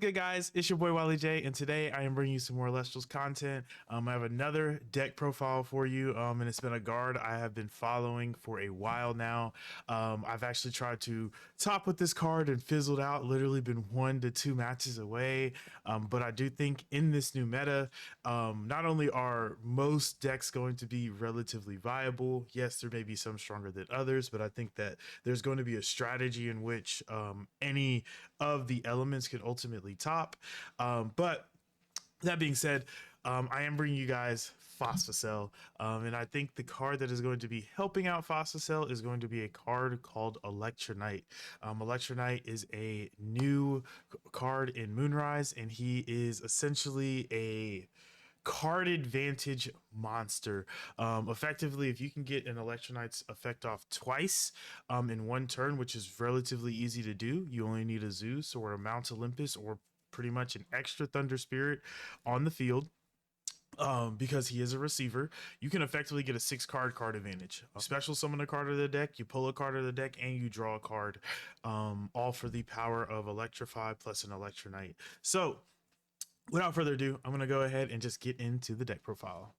good, guys? It's your boy Wally J, and today I am bringing you some more Elestrals content. I have another deck profile for you, and it's been a card I have been following for a while now. I've actually tried to top with this card and fizzled out, literally been 1 to 2 matches away. But I do think in this new meta, not only are most decks going to be relatively viable, yes, there may be some stronger than others, but I think that there's going to be a strategy in which any of the elements can ultimately top. But that being said, I am bringing you guys Phosvocell, and I think the card that is going to be helping out Phosvocell is going to be a card called Electronyte. Electronyte is a new card in Moonrise, and he is essentially a card advantage monster. Effectively, if you can get an Electronite's effect off twice in one turn, which is relatively easy to do, you only need a Zeus or a Mount Olympus or pretty much an extra Thunder Spirit on the field. Because he is a receiver, you can effectively get a 6-card advantage. Special summon a card of the deck, you pull a card of the deck, and you draw a card, all for the power of Electrify plus an Electronyte. So without further ado, I'm going to go ahead and just get into the deck profile.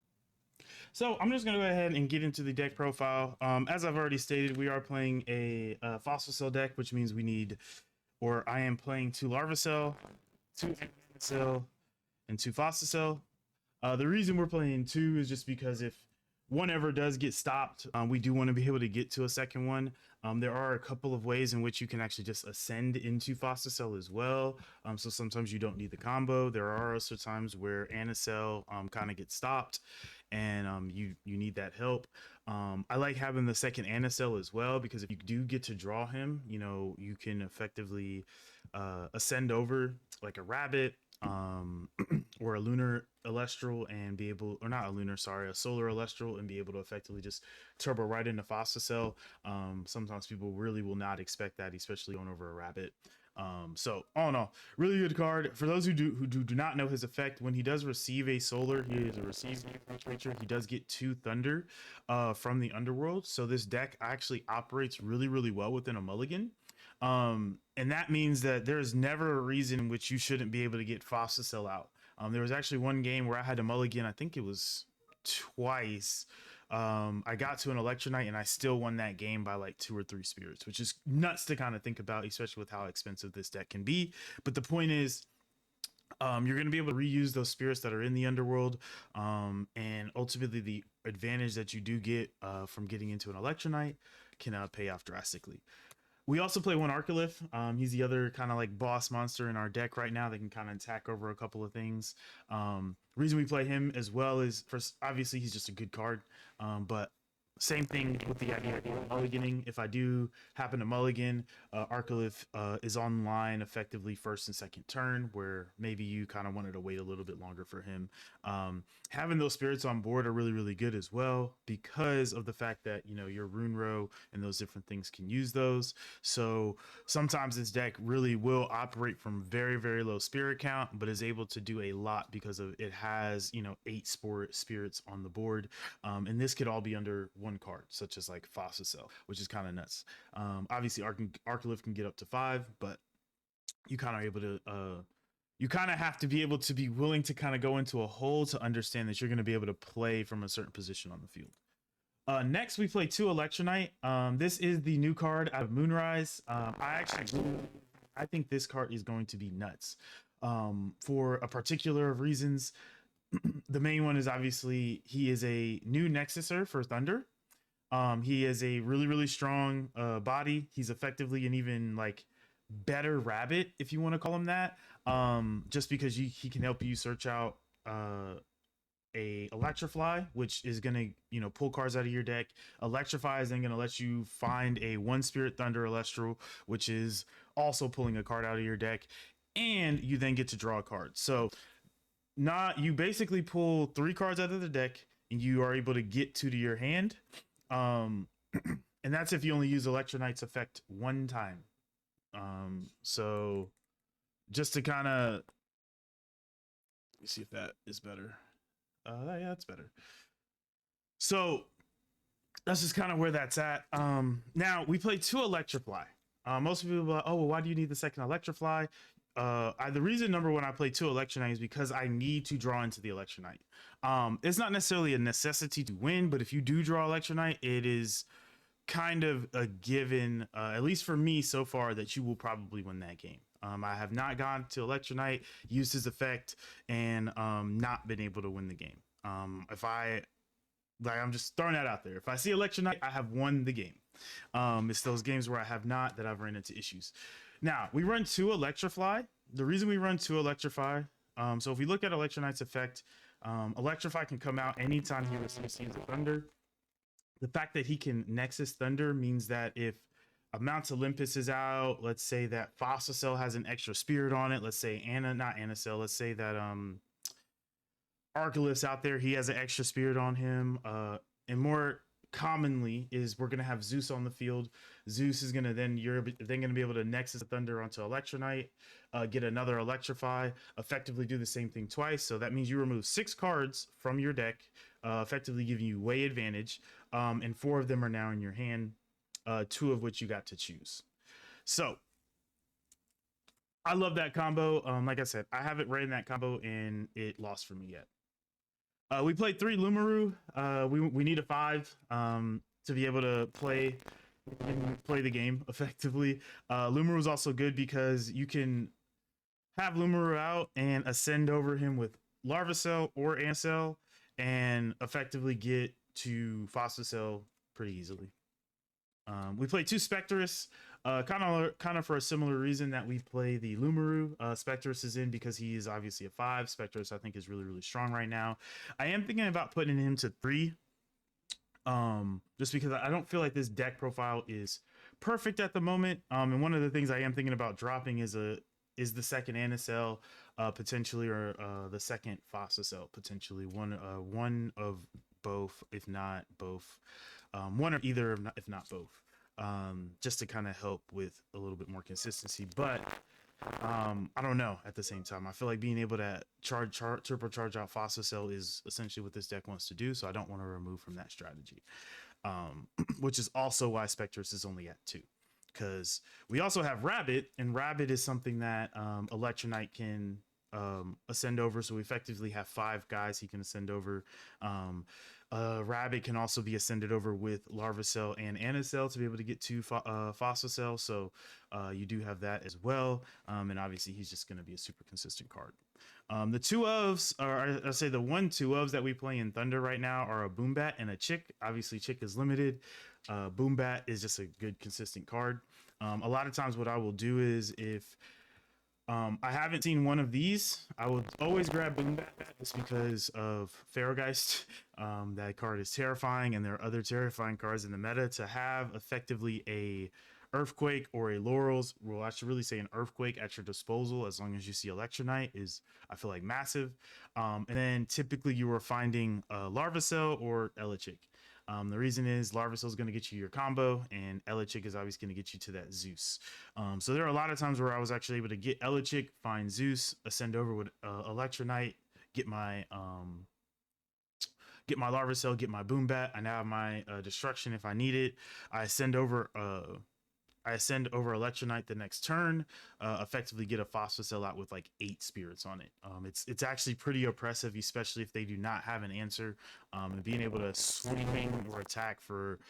So I'm just going to go ahead and get into the deck profile. As I've already stated, we are playing a Phosvocell deck, which means we need, or I am playing 2 Larvacell, 2 Cell, and 2 Phosvocell. The reason we're playing 2 is just because if one ever does get stopped, we do want to be able to get to a second one. There are a couple of ways in which you can actually just ascend into Phosvocell as well. So sometimes you don't need the combo. There are also times where Anacell kind of gets stopped and you need that help. I like having the second Anacell as well, because if you do get to draw him, you know, you can effectively ascend over like a rabbit or a lunar elestral and be able, or not a lunar, sorry, a solar elestral, and be able to effectively just turbo right into Phosvocell. Sometimes people really will not expect that, especially going over a rabbit. So all in all, really good card. For those who do not know his effect, when he does receive a solar, he is a receiving creature. He does get 2 thunder from the underworld. So this deck actually operates really well within a mulligan. And that means that there is never a reason in which you shouldn't be able to get Phosvocell out. There was actually one game where I had to mulligan, I think it was twice. I got to an Electronyte and I still won that game by like 2 or 3 spirits, which is nuts to kind of think about, especially with how expensive this deck can be. But the point is, you're going to be able to reuse those spirits that are in the underworld, and ultimately the advantage that you do get from getting into an Electronyte can pay off drastically. We also play 1 Arcalith. He's the other kind of like boss monster in our deck right now that can kind of attack over a couple of things. Reason we play him as well is, first, obviously he's just a good card, but same thing with the idea of mulliganing. If I do happen to mulligan, Arcalith is online effectively first and second turn, where maybe you kind of wanted to wait a little bit longer for him. Having those spirits on board are really good as well, because of the fact that, you know, your rune row and those different things can use those. So sometimes this deck really will operate from very low spirit count, but is able to do a lot because of it has, you know, 8 spirits on the board. And this could all be under 1 card, such as like Phosvocell, which is kind of nuts. Obviously Arcalith can get up to 5, but you kind of able to you kind of have to be able to be willing to kind of go into a hole to understand that you're going to be able to play from a certain position on the field. Next we play 2 Electronyte. This is the new card out of Moonrise. I think this card is going to be nuts for a particular of reasons. The main one is obviously he is a new Nexuser for Thunder. He is a really strong body. He's effectively an even like better rabbit, if you want to call him that, just because he can help you search out a Electrify, which is gonna, you know, pull cards out of your deck. Electrify is then gonna let you find a 1 Spirit Thunder Elestral, which is also pulling a card out of your deck, and you then get to draw a card. So you basically pull 3 cards out of the deck and you are able to get 2 to your hand. And that's if you only use Electronite's effect 1 time. So just to kind of, let me see if that is better. Yeah, that's better. So that's just kind of where that's at. Now we play 2 Electrify. Most people are like, oh, well, why do you need the second Electrify? the reason number one I play two Electronite is because I need to draw into the Electronite. It's not necessarily a necessity to win, but if you do draw Electronite, it is kind of a given, at least for me so far, that you will probably win that game. I have not gone to Electronite, used his effect, and not been able to win the game. If I like, I'm just throwing that out there. If I see Electronite, I have won the game. It's those games where I have not that I've run into issues. Now we run two Electrify. The reason we run two Electrify, so if we look at Electronite's effect, Electrify can come out anytime he receives a Thunder. The fact that he can Nexus Thunder means that if a Mount Olympus is out, let's say that Phosvocell has an extra spirit on it. Let's say not Anacell. Let's say that Archelaus out there, he has an extra spirit on him. And more commonly is we're gonna have Zeus on the field. Zeus is gonna you're then gonna be able to Nexus Thunder onto Electronite, get another Electrify, effectively do the same thing twice. So that means you remove 6 cards from your deck, effectively giving you way advantage. And 4 of them are now in your hand, 2 of which you got to choose. So I love that combo. Like I said, I haven't ran that combo and it lost for me yet. We played 3 Lumaru. We need a 5 to be able to play the game effectively. Lumaru is also good because you can have Lumaru out and ascend over him with Larvacell or Ancell and effectively get to Phosvocell pretty easily. We play 2 Spectrus, kind of for a similar reason that we play the Lumaru. Spectrus is in because he is obviously a 5. Spectrus, I think, is really, really strong right now. I am thinking about putting him to 3, just because I don't feel like this deck profile is perfect at the moment. And one of the things I am thinking about dropping is the second Anacell, potentially, or the second Phosvocell, potentially. One of both, if not both. One or either, if not both, just to kind of help with a little bit more consistency. But I don't know. At the same time, I feel like being able to turbocharge out Phosvocell is essentially what this deck wants to do. So I don't want to remove from that strategy, which is also why Spectrus is only at 2. Because we also have Rabbit, and Rabbit is something that Electronite can ascend over. So we effectively have 5 guys he can ascend over. Rabbit can also be ascended over with Larvacell and Anacell to be able to get to Phosvocell. So you do have that as well. And obviously he's just going to be a super consistent card. The 2 ofs, or I say the 1/2 ofs that we play in Thunder right now are a Boombat and a Chick. Obviously Chick is limited. Boombat is just a good consistent card. A lot of times what I will do is if I haven't seen one of these, I will always grab Boombat just because of Ferrogeist. That card is terrifying, and there are other terrifying cards in the meta. To have effectively a Earthquake or a Laurels, well, I should really say an Earthquake at your disposal as long as you see Electronite is, I feel like, massive. And then typically you are finding Larvacell or Elichick. The reason is Larvacell is going to get you your combo, and Elichick is obviously going to get you to that Zeus. So there are a lot of times where I was actually able to get Elichick, find Zeus, ascend over with Electronite, get my Larvacell, get my Boombat. I now have my Destruction if I need it. I ascend over Electronite the next turn, effectively get a Phosvocell out with like 8 spirits on it. It's actually pretty oppressive, especially if they do not have an answer. And being able to swing or attack for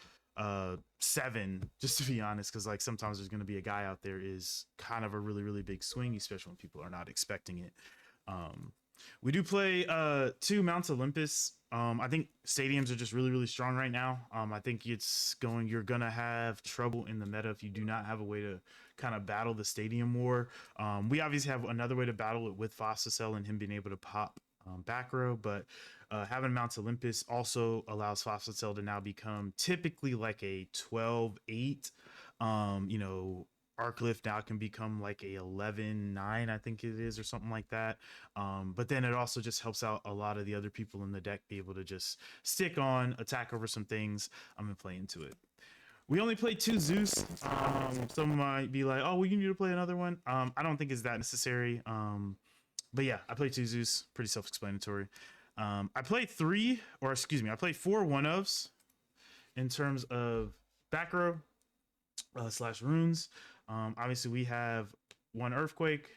7, just to be honest, because like sometimes there's going to be a guy out there, is kind of a really, really big swing, especially when people are not expecting it. We do play 2 Mount Olympus. I think stadiums are just really, really strong right now. I think you're gonna have trouble in the meta if you do not have a way to kind of battle the stadium war. We obviously have another way to battle it with Phosvocell and him being able to pop back row, but having Mount Olympus also allows Phosvocell to now become typically like a 12-8. Arclift now can become like a 11-9, I think it is, or something like that. But then it also just helps out a lot of the other people in the deck be able to just stick on, attack over some things, and play into it. We only play 2 Zeus. Some might be like, oh, well, you need to play another one. I don't think it's that necessary. But yeah, I play 2 Zeus, pretty self-explanatory. I play 4 1-ofs in terms of back row / runes. Obviously we have 1 Earthquake,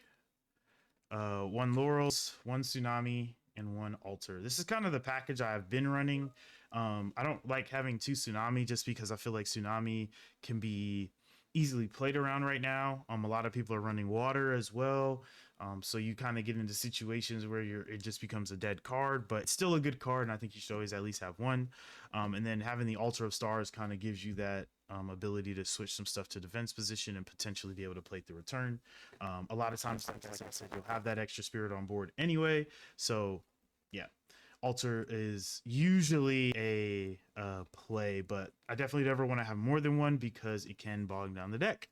one Laurels, one Tsunami, and one Alter. This is kind of the package I've been running. I don't like having two Tsunami just because I feel like Tsunami can be easily played around right now. A lot of people are running water as well. So you kind of get into situations where it just becomes a dead card, but it's still a good card, and I think you should always at least have one. And then having the Altar of Stars kind of gives you that ability to switch some stuff to defense position and potentially be able to play through a turn. A lot of times, like I said, you'll have that extra spirit on board anyway. So, yeah, Altar is usually a play, but I definitely never want to have more than one because it can bog down the deck.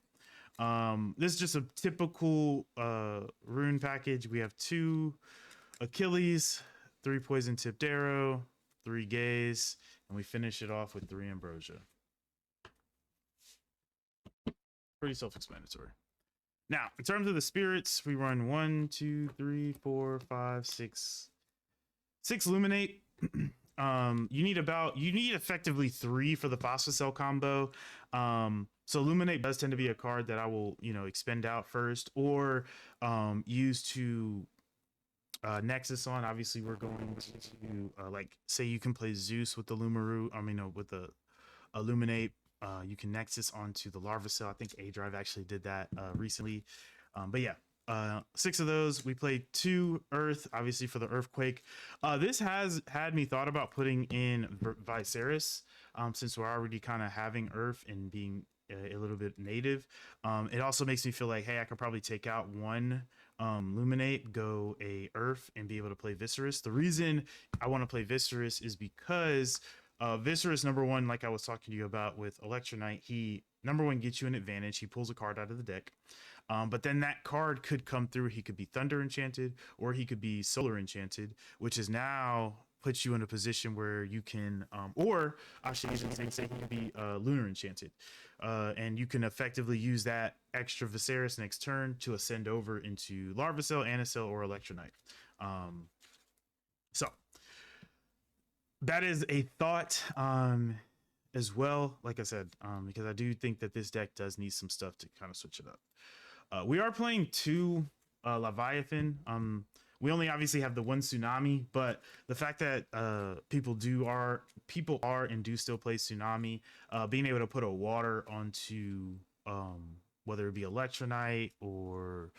This is just a typical rune package. We have 2 Achilles, 3 Poison Tipped Arrow, 3 Gaze, and we finish it off with 3 Ambrosia. Pretty self-explanatory. Now, in terms of the spirits, we run 1, 2, 3, 4, 5, 6 Luminate. You need effectively 3 for the Phosvocell combo. So Illuminate does tend to be a card that I will, expend out first or use to Nexus on. Obviously, we're going to like say you can play Zeus with the Lumaru. With the Illuminate. You can Nexus onto the Larva Cell. I think A Drive actually did that recently. But yeah, 6 of those. We played 2 Earth, obviously for the Earthquake. This has had me thought about putting in Viserys, since we're already kind of having Earth and being a little bit native. It also makes me feel like, hey, I could probably take out one Luminate, go a Earth, and be able to play Viserys. The reason I want to play Viserys is because Viserys, number one, like I was talking to you about with Electronyte, he number one gets you an advantage. He pulls a card out of the deck. But then that card could come through. He could be Thunder Enchanted, or he could be Solar Enchanted, which is now puts you in a position where you can, or I should even say he could be Lunar Enchanted. And you can effectively use that extra Viserys next turn to ascend over into Larva Cell, Anacell, or Electronyte. So that is a thought as well, like I said, because I do think that this deck does need some stuff to kind of switch it up. We are playing 2 Leviathan. We only obviously have the 1 Tsunami, but the fact that people are and do still play Tsunami, being able to put a water onto whether it be Electronyte or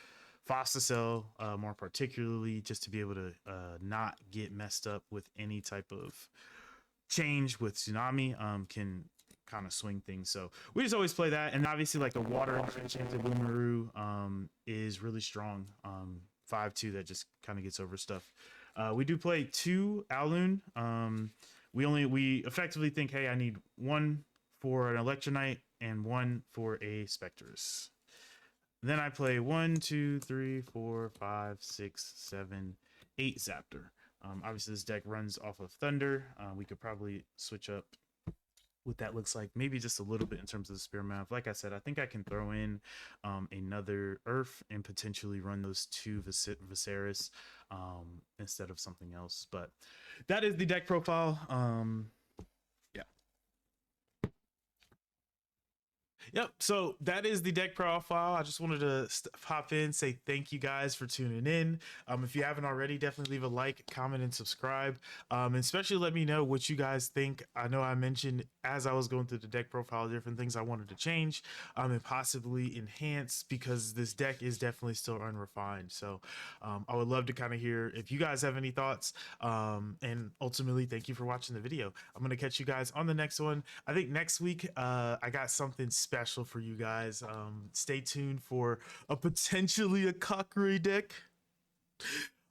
Phosvocell, more particularly, just to be able to not get messed up with any type of change with Tsunami, can kind of swing things. So we just always play that, and obviously like the water enchanted Lumaru is really strong. 5/2 that just kind of gets over stuff. We do play 2 Alun. We effectively think, hey, I need 1 for an Electronyte and 1 for a Spectrus. Then I play 1, 2, 3, 4, 5, 6, 7, 8 Zaptor. Obviously this deck runs off of Thunder. We could probably switch up what that looks like, maybe just a little bit in terms of the spear map. Like I said, I think I can throw in another Earth and potentially run those 2 Viserys instead of something else. But that is the deck profile. Yeah. Yep. So that is the deck profile. I just wanted to hop in, say thank you guys for tuning in. If you haven't already, definitely leave a like, comment, and subscribe. And especially let me know what you guys think. I know I mentioned as I was going through the deck profile, different things I wanted to change and possibly enhance, because this deck is definitely still unrefined. So I would love to kind of hear if you guys have any thoughts. And ultimately, thank you for watching the video. I'm going to catch you guys on the next one. I think next week I got something special for you guys. Stay tuned for potentially a Kokiri deck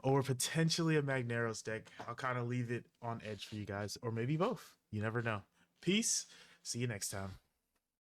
or potentially a Magneros deck. I'll kind of leave it on edge for you guys, or maybe both. You never know. Peace. See you next time.